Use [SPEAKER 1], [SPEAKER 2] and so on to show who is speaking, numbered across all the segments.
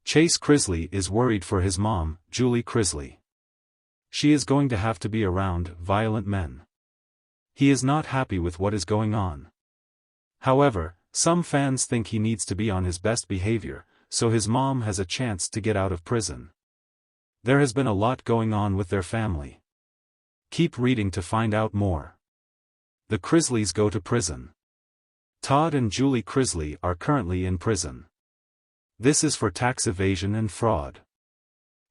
[SPEAKER 1] Chase Chrisley is worried for his mom, Julie Chrisley. She is going to have to be around violent men. He is not happy with what is going on. However, some fans think he needs to be on his best behavior, so his mom has a chance to get out of prison. There has been a lot going on with their family. Keep reading to find out more. The Chrisleys go to prison. Todd and Julie Chrisley are currently in prison. This is for tax evasion and fraud.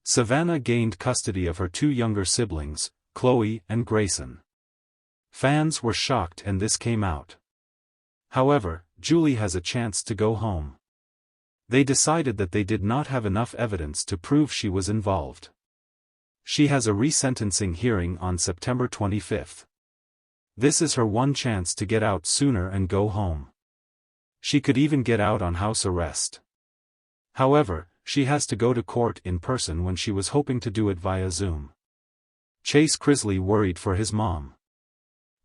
[SPEAKER 1] Savannah gained custody of her two younger siblings, Chloe and Grayson. Fans were shocked and this came out. However, Julie has a chance to go home. They decided that they did not have enough evidence to prove she was involved. She has a resentencing hearing on September 25th. This is her one chance to get out sooner and go home. She could even get out on house arrest. However, she has to go to court in person when she was hoping to do it via Zoom. Chase Chrisley worried for his mom.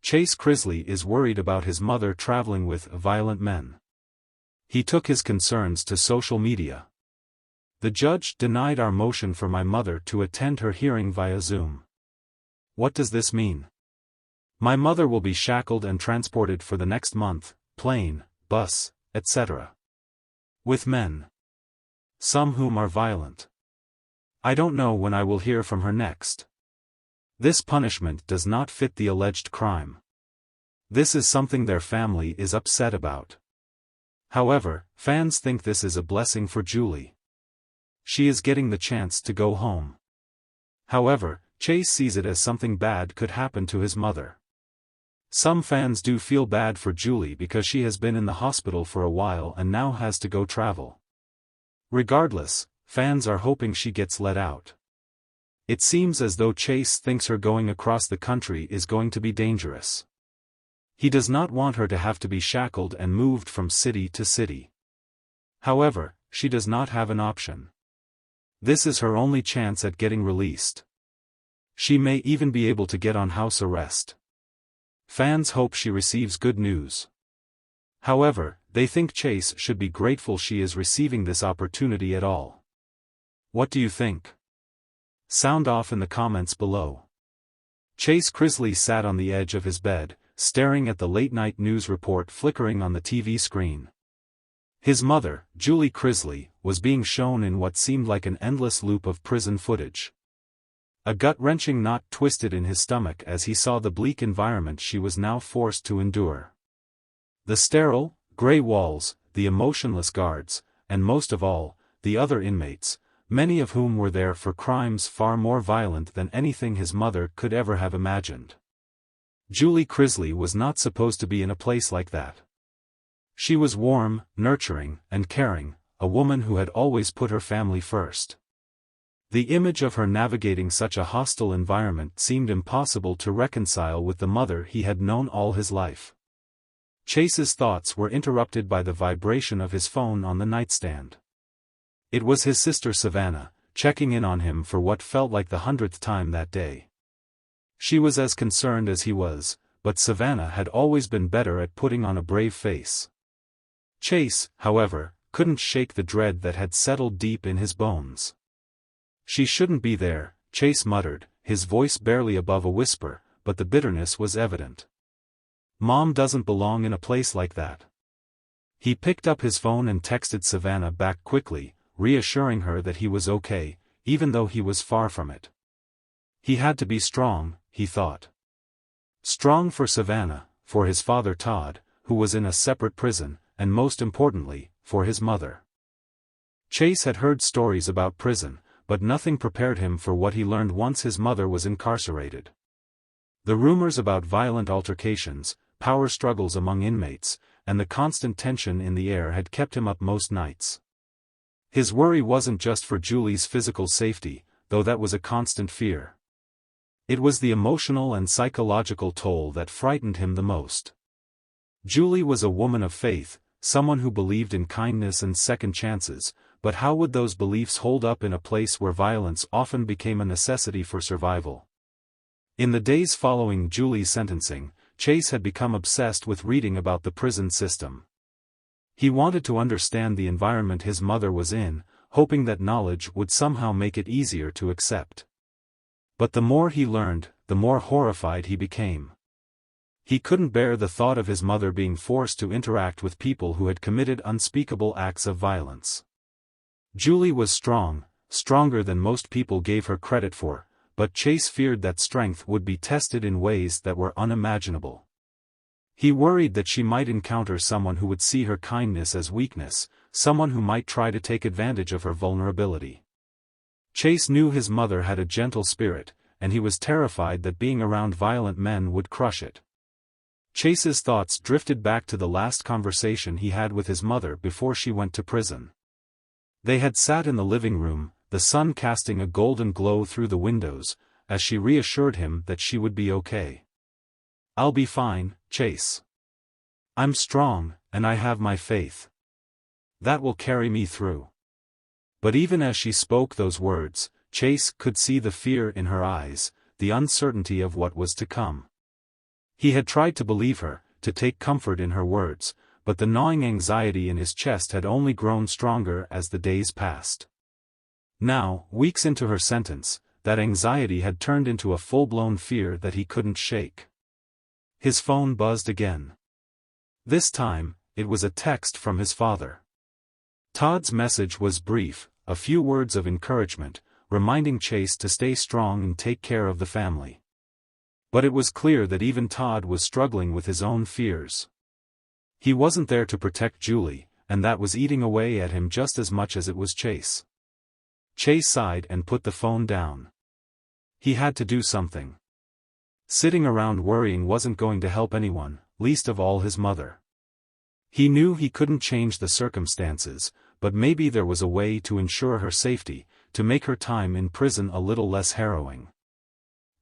[SPEAKER 1] Chase Chrisley is worried about his mother traveling with violent men. He took his concerns to social media. The judge denied our motion for my mother to attend her hearing via Zoom. What does this mean? My mother will be shackled and transported for the next month, plane, bus, etc. With men. Some whom are violent. I don't know when I will hear from her next. This punishment does not fit the alleged crime. This is something their family is upset about. However, fans think this is a blessing for Julie. She is getting the chance to go home. However, Chase sees it as something bad could happen to his mother. Some fans do feel bad for Julie because she has been in the hospital for a while and now has to go travel. Regardless, fans are hoping she gets let out. It seems as though Chase thinks her going across the country is going to be dangerous. He does not want her to have to be shackled and moved from city to city. However, she does not have an option. This is her only chance at getting released. She may even be able to get on house arrest. Fans hope she receives good news. However, they think Chase should be grateful she is receiving this opportunity at all. What do you think? Sound off in the comments below. Chase Chrisley sat on the edge of his bed, staring at the late-night news report flickering on the TV screen. His mother, Julie Chrisley, was being shown in what seemed like an endless loop of prison footage. A gut-wrenching knot twisted in his stomach as he saw the bleak environment she was now forced to endure. The sterile, gray walls, the emotionless guards, and most of all, the other inmates, many of whom were there for crimes far more violent than anything his mother could ever have imagined. Julie Chrisley was not supposed to be in a place like that. She was warm, nurturing, and caring, a woman who had always put her family first. The image of her navigating such a hostile environment seemed impossible to reconcile with the mother he had known all his life. Chase's thoughts were interrupted by the vibration of his phone on the nightstand. It was his sister Savannah, checking in on him for what felt like the 100th time that day. She was as concerned as he was, but Savannah had always been better at putting on a brave face. Chase, however, couldn't shake the dread that had settled deep in his bones. She shouldn't be there, Chase muttered, his voice barely above a whisper, but the bitterness was evident. Mom doesn't belong in a place like that. He picked up his phone and texted Savannah back quickly, reassuring her that he was okay, even though he was far from it. He had to be strong, he thought. Strong for Savannah, for his father Todd, who was in a separate prison, and most importantly, for his mother. Chase had heard stories about prison, but nothing prepared him for what he learned once his mother was incarcerated. The rumors about violent altercations, power struggles among inmates, and the constant tension in the air had kept him up most nights. His worry wasn't just for Julie's physical safety, though that was a constant fear. It was the emotional and psychological toll that frightened him the most. Julie was a woman of faith, someone who believed in kindness and second chances, but how would those beliefs hold up in a place where violence often became a necessity for survival? In the days following Julie's sentencing, Chase had become obsessed with reading about the prison system. He wanted to understand the environment his mother was in, hoping that knowledge would somehow make it easier to accept. But the more he learned, the more horrified he became. He couldn't bear the thought of his mother being forced to interact with people who had committed unspeakable acts of violence. Julie was strong, stronger than most people gave her credit for, but Chase feared that strength would be tested in ways that were unimaginable. He worried that she might encounter someone who would see her kindness as weakness, someone who might try to take advantage of her vulnerability. Chase knew his mother had a gentle spirit, and he was terrified that being around violent men would crush it. Chase's thoughts drifted back to the last conversation he had with his mother before she went to prison. They had sat in the living room, the sun casting a golden glow through the windows, as she reassured him that she would be okay. "I'll be fine, Chase. I'm strong, and I have my faith. That will carry me through." But even as she spoke those words, Chase could see the fear in her eyes, the uncertainty of what was to come. He had tried to believe her, to take comfort in her words, but the gnawing anxiety in his chest had only grown stronger as the days passed. Now, weeks into her sentence, that anxiety had turned into a full-blown fear that he couldn't shake. His phone buzzed again. This time, it was a text from his father. Todd's message was brief, a few words of encouragement, reminding Chase to stay strong and take care of the family. But it was clear that even Todd was struggling with his own fears. He wasn't there to protect Julie, and that was eating away at him just as much as it was Chase. Chase sighed and put the phone down. He had to do something. Sitting around worrying wasn't going to help anyone, least of all his mother. He knew he couldn't change the circumstances, but maybe there was a way to ensure her safety, to make her time in prison a little less harrowing.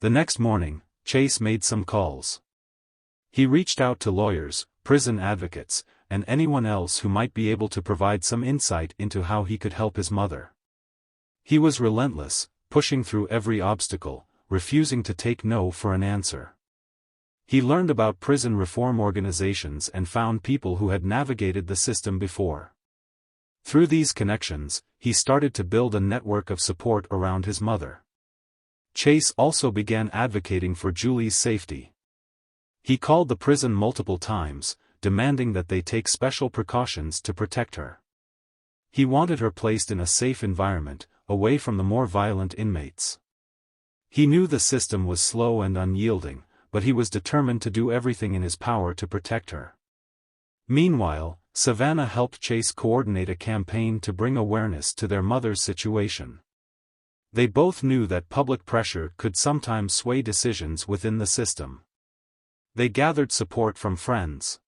[SPEAKER 1] The next morning, Chase made some calls. He reached out to lawyers, prison advocates, and anyone else who might be able to provide some insight into how he could help his mother. He was relentless, pushing through every obstacle, refusing to take no for an answer. He learned about prison reform organizations and found people who had navigated the system before. Through these connections, he started to build a network of support around his mother. Chase also began advocating for Julie's safety. He called the prison multiple times, demanding that they take special precautions to protect her. He wanted her placed in a safe environment, away from the more violent inmates. He knew the system was slow and unyielding, but he was determined to do everything in his power to protect her. Meanwhile, Savannah helped Chase coordinate a campaign to bring awareness to their mother's situation. They both knew that public pressure could sometimes sway decisions within the system. They gathered support from friends,